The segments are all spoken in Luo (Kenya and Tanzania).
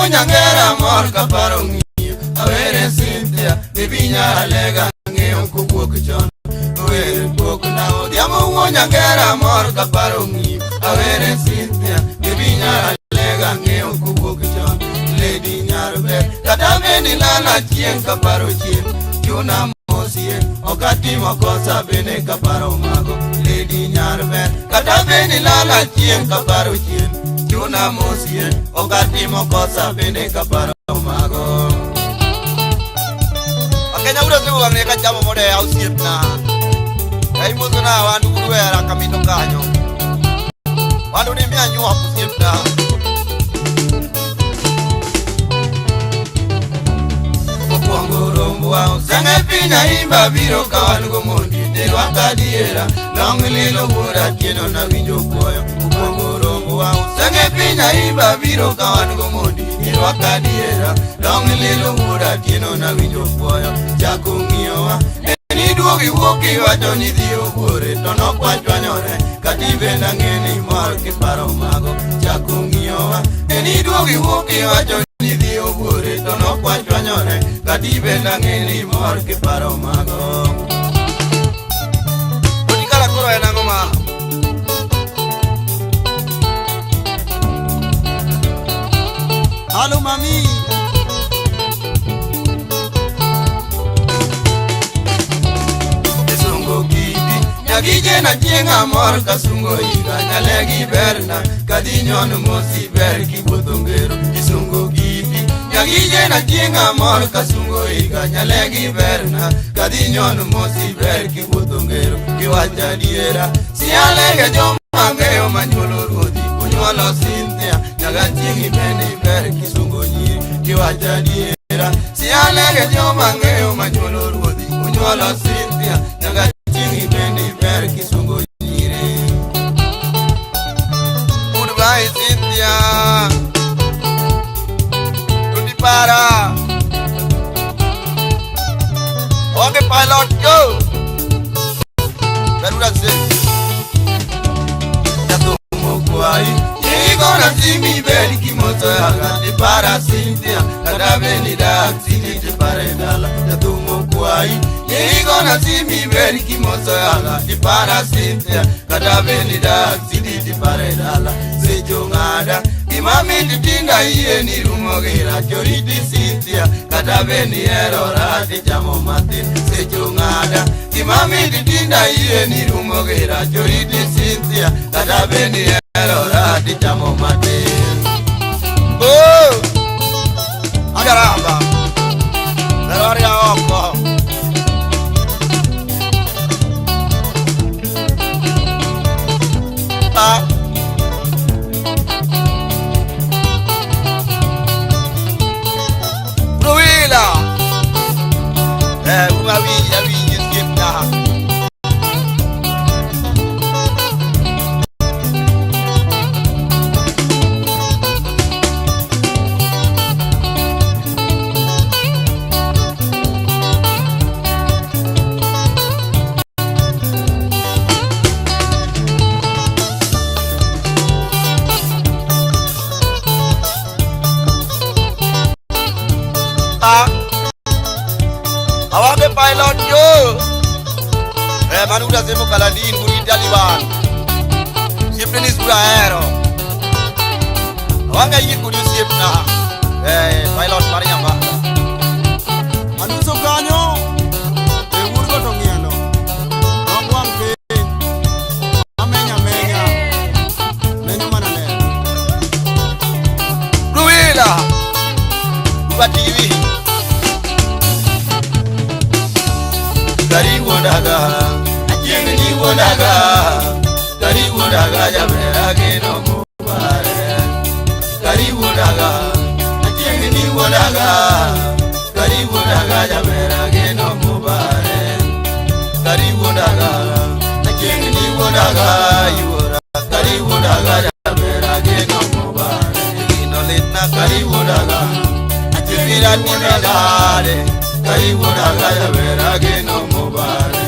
Nyangera mor kaparo ng'iyo awere Cynthia bibinya alega ng'eyo kuwuok chon awere pok na odiamo wuo nyangera mor kaparo ng'iyo awere Cynthia bibinya alega ng'eyo kuwuok chon Lady Nyarber kata beni lala chieng kaparo chieng chuna mosie okatimo kosa bene kaparo mago Lady Nyarber kata beni lala chieng kaparo chieng Chuna mosie okatimo kosa bene kaparo mago Akenya ura sibu wangne kachamo mode ausiepna Kai muzuna wandu uruera kamito kanyo Wandu ni mia nyua kusiepna Okuango rombo wao Senge pinya imba biro kawanugo mondi Derwa kadiera Long lilo wura kieno na winjo kuoyo Okuango rombo wao Senge pinya imba biro kawanugo mondi Derwa kadiera Long lilo wura kieno na winjo kuoyo Chako ng'iyowa Ni duogi wuoki wacho ni dhiyo bore Tono kwa chwanyore Katibe na ngeni mor kiparo mago Chako ng'iyowa Ni duogi wuoki wacho ni dhiyo bore Tono kwa chwanyore Katibe na ngeni mor kiparo mago Unikala kuro ena ngoma Halo mami Nyagije na chienga mor kasungo iga Nyalegi berna kadinyon mosi ber kibotongero Kisungo gibi Nyagije na chienga mor kasungo iga Nyalegi berna kadinyon mosi ber kibotongero Kiwacha diera sialege joma ngeo manyolo rodi Unyolo Cynthia nyaga chiengi beni ber kisungo nyiri Kiwacha diera sialege joma ngeo manyolo rodi Unyolo Cynthia nyaga chiengi beni ber kisungo nyiri Goodbye Cynthia Tundi para Okay pilot go Garuda se Yatumo kwai Yigona simi beli kimoto yaga Di para Cynthia Kada beni da aksini di paredala Yatumo kwai Yigona simi beli kimoto yaga Di para Cynthia Kada beni da aksini di paredala Sejo ngada Imami titinda iye ni rumogera Choriti Cynthia Kada beni erora di jamo matin Sejo ngada Imami titinda iye ni rumogera Choriti Cynthia Kada beni erora di jamo matin Oh Agaramba Neroria oko Ah Una villa izquierda Awake pilot yo Manuda zemo kaladin Guri Taliban Siempre ni sura aero Awanga yi kudu siepna Pilot mari nyamba Manuso kanyo Urgo tongiano Nongwang pe Amenya Menyo manane Ruila Ruba TV Kari wodaga, ajieng ni wodaga, kari wodaga jabera geno mubare. Kari wodaga, ajieng ni wodaga, kari wodaga jabera geno. tinidale karibu daga ya vera geno mubare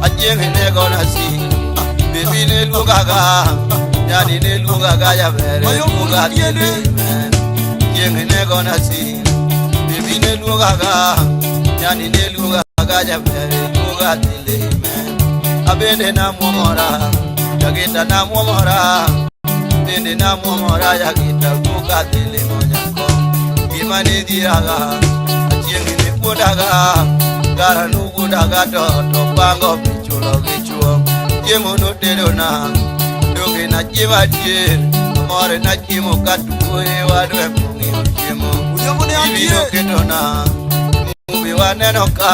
ajenge ne gona si baby ne lugaga yani ne lugaga ya vera lugaga ajenge ne gona si baby ne lugaga yani ne lugaga ya vera lugaga abende na momora yagita na momora bende na momora yagita lugaga monyako imani diaga achieng ni pudaga gara nu pudaga to pango pichulo gichuo jemo no terona doge na chiva tier amore na chimo katuwe wadwe mungi jemo ibi no ketona mubi waneno ka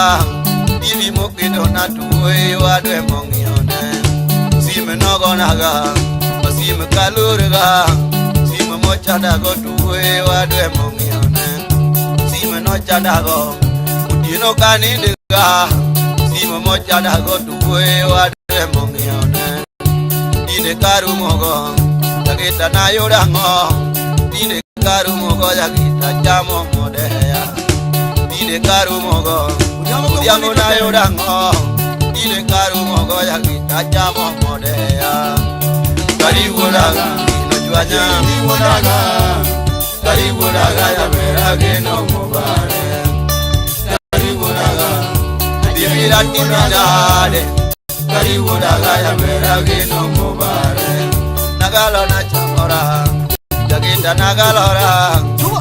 ibi mo ketona tuwe wadwe mungi one sime nogonaga sime kalurga sime mochada go tuwe wadwe mungi no chadago udino kanidiga simo mo chadago tuwe wadre mongione dine karumogo yagita na yodango dine karumogo yagita chamo modeya dine karumogo udiamo na yodango dine karumogo yagita chamo modeya karibu daga ino juanya karibu daga ya vera geno mubare karibu daga bibira tinidale karibu daga ya vera geno mubare nagalo na chamora jagita nagalora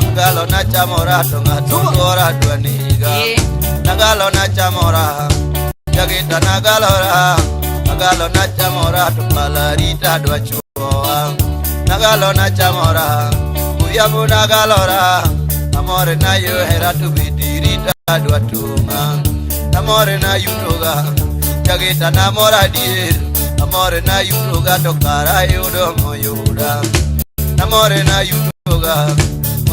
nagalo na chamora tonga tongora dwaniga nagalo na chamora jagita nagalora nagalo na chamora topala rita dwachoa nagalo na chamora yabu nagalora amore na yo hera tu bidirita dwatunga amore na yutoga jagita na mora dir amore na yutoga to kara yudo moyuda amore na yutoga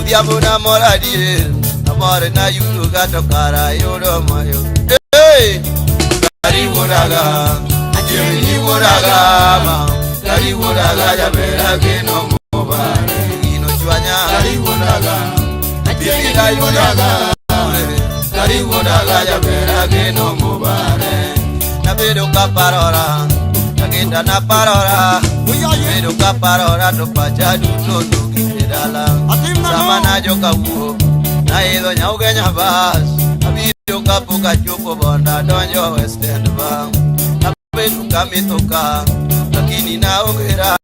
yabu na mora dir amore na yutoga to kara yudo moyuda hey karibu daga ajemi daga ma karibu daga ya bera geno mubare karibu daga bibira yudaga karibu daga ya vera geno mubare na bedo kaparora yagita na parora bedo kaparora to pachadu to gidala sama na joka wuo na ido nyauge nyabas abido kapuka chupo bonda donjo west end bang na bedo kamitoka lakini na ongera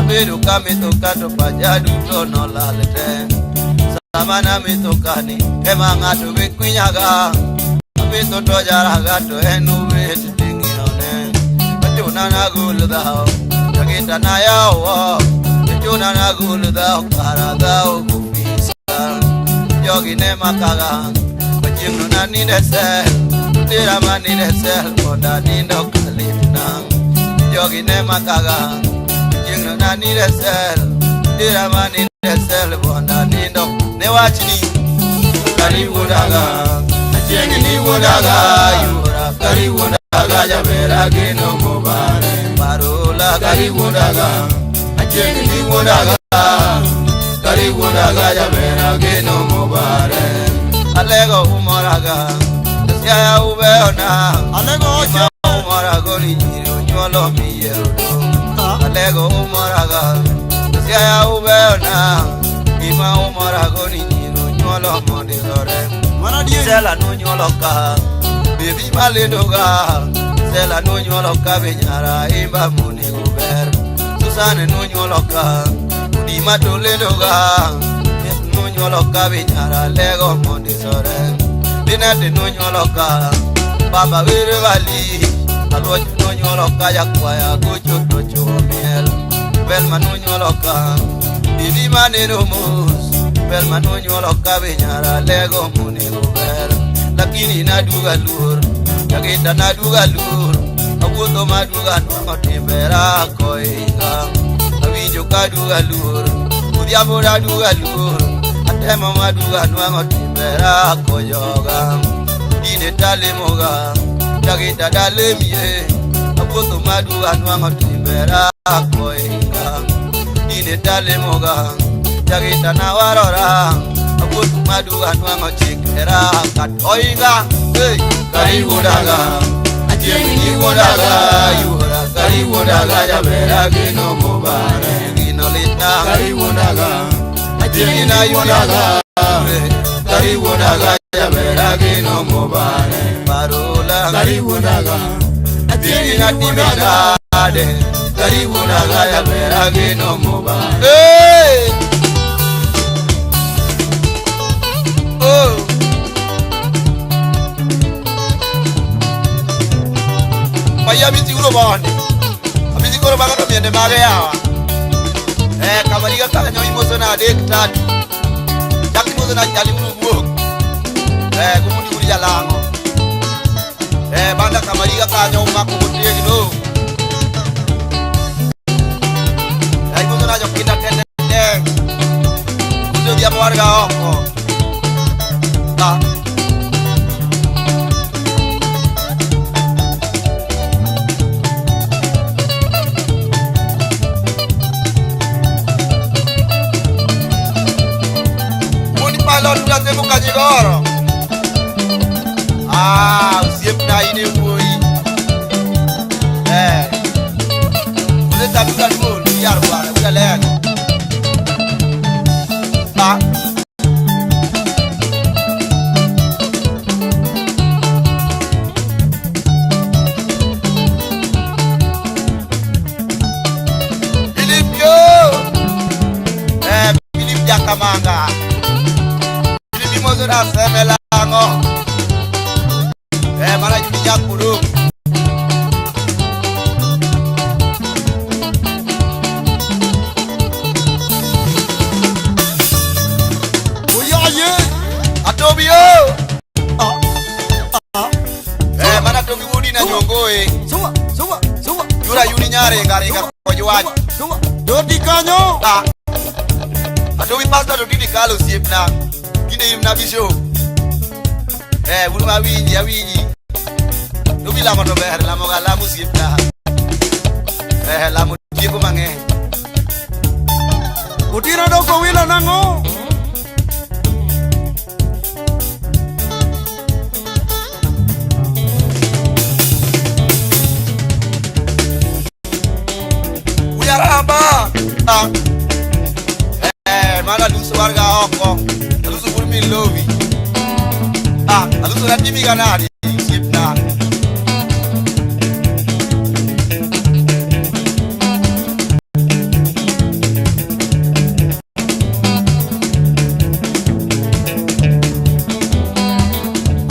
abedo kamitoka to pajadu to no lalete samana mitokani ema ngato bekwinyaga abedo to jaraga to enu bet tingione patuna na gulda yagita na yawo patuna na gulda karada ogufisa yogi ne makaga pajino na nidese tira mani dese konda nindo kalina yogi ne makaga na need a cell, did a man in a cell, one and in the Newachini Karibudaga, a Jenny Wodaga, you are Karibudaga, Yavera Geno Mobile, Parola Karibudaga, a Jenny Wodaga, Karibudaga, Yavera Geno Mobile, Alego Umoraga, the Sia Ubeona, Alego Umoragoni, you love me. Alego umoraga sia ubeona ima umorago ni nyiro nyolo mondizore sela no nyoloka bebi maledoga sela no nyoloka benyara imba muni uber susane no nyoloka udi matoledoga no nyoloka benyara lego mondizore dinate no nyoloka baba wire vali alwa no nyoloka yakwaya gocho tocho bel manu nyoloka bibi maneno mus bel manu nyoloka benyara lego muni uber lakini naduga lur yagita naduga lur abuto maduga no timbera koiga awijo kaduga lur udiamo naduga lur atema maduga no timbera koyoga ine talemoga yagita dalemie abuto maduga no timbera koiga ine talemoga yagita na warora Abut madu anwango chik era kat oinga. Hey, karibu daga. Atiengi ni wodaga yura. Karibu daga jabera gino mubare. Gino litna. Karibu daga. Atiengi na yudaga. Karibu daga jabera gino mubare. Barula. Karibu daga. Atiengi na timidade. Karibu daga jabera gino mubare. Hey! Oh! Maya biti ulo bawande. Abiti koro bagato miende mage yawa. Kabariga kanyo imoso na dek tatu. Jaki moso na jali ulu buok. Kumuni uli jalango. Banda kabariga kanyo umako kutie gino. Imoso na jokinda tende deng. Kuzo dia warga oko. Lord tuanze mukajigoro. Usiepna ini uoi. Uleta bila dulu biar bwana bila lego. Filipio. Filip Jakamanga. Mozora semelango. Mara judi jakuru. Oyaye, atobio. Mara tobi wudi na nyongoe. Suwa. Yura yuni nyare ngarenga kojuwaji. Dodi kanyo. Atobi pasta dodi kalo siepna. Gine imna bisho. Bulma winji. Nubi la moto ber la moga la musipta. La mutieko mange. Utira doko wila nango. Uyaramba. Mana lusu warga oko. Lovi. Aluso na timi ganadi sipna.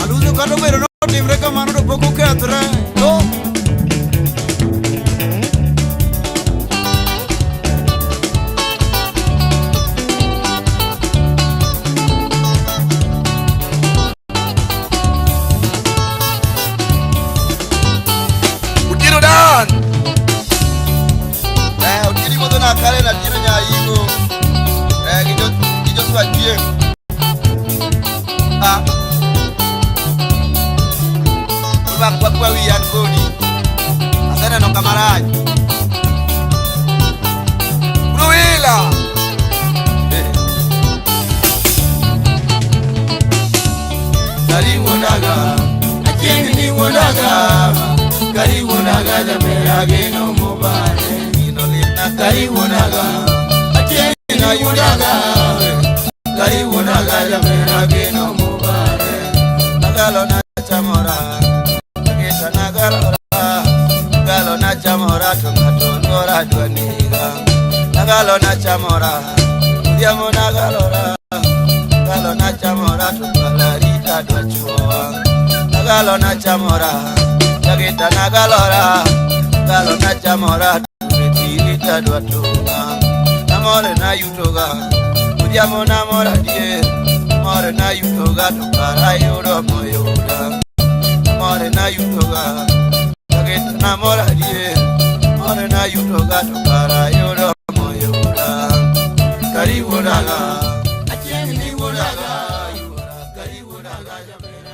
Aluso kado pero no timbreka mano do poco que atre. No. Kale na tino nya yigo. Gijo swa die. Kwa wi yan kodi. Asana no kamaraji. Bruila. Karibu naga. Atiengi ni wonaga. Karibu naga jamera geno mobile. Karibu naga, atiengi na yudaga. Karibu naga jamera geno mubare. Nagalo na chamora, kisha nagalo na chamora tungatondora dwaniga. Nagalo na chamora, diamo nagalo na chamora tungalarita dwachua. Nagalo na chamora, jagita nagalo na chamora. Dwa toga namore na yutoga udiamo namora die more na yutoga tokara yoro moyoda more na yutoga ageta namora die more na yutoga tokara yoro moyoda karibu daga atiengi ni wodaga yura karibu daga jamera